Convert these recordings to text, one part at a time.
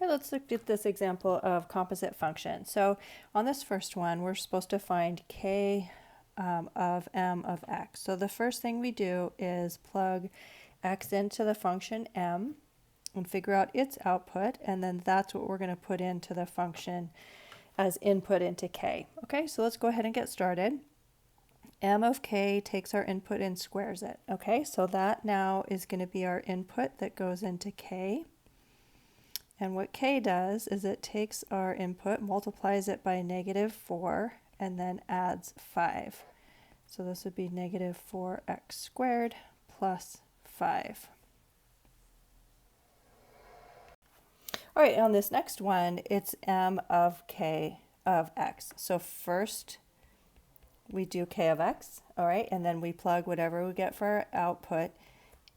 Okay, let's look at this example of composite function. So on this first one, we're supposed to find k of m of x. So the first thing we do is plug x into the function m and figure out its output, and then that's what we're going to put into the function as input into k. Okay, so let's go ahead and get started. M of k takes our input and squares it. Okay, so that now is going to be our input that goes into k. And what k does is it takes our input, multiplies it by -4, and then adds 5. So this would be -4x squared plus 5. All right, on this next one, it's m of k of x. So first we do k of x, all right, and then we plug whatever we get for our output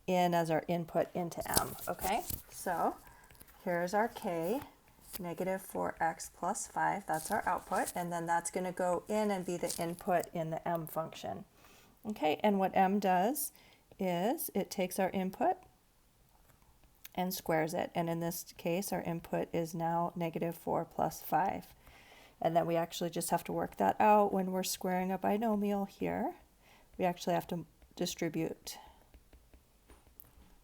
in as our input into m, okay? So here's our k, -4x plus 5, that's our output, and then that's going to go in and be the input in the m function. Okay, and what m does is it takes our input and squares it, and in this case our input is now -4 plus 5. And then we actually just have to work that out when we're squaring a binomial here. We actually have to distribute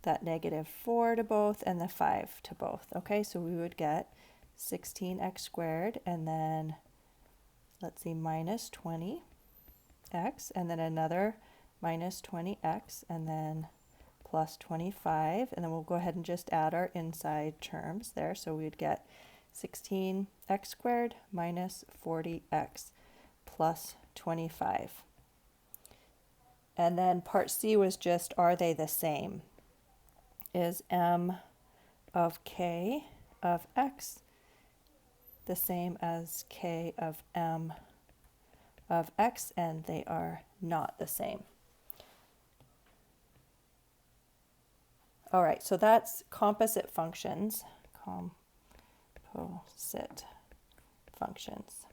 that -4 to both and the 5 to both. Okay, so we would get 16x squared, and then let's see, minus 20x, and then another minus 20x, and then plus 25, and then we'll go ahead and just add our inside terms there. So we'd get 16x squared minus 40x plus 25. And then part C was just, are they the same? Is m of k of x the same as k of m of x? And they are not the same. All right, so that's composite functions. Composite functions.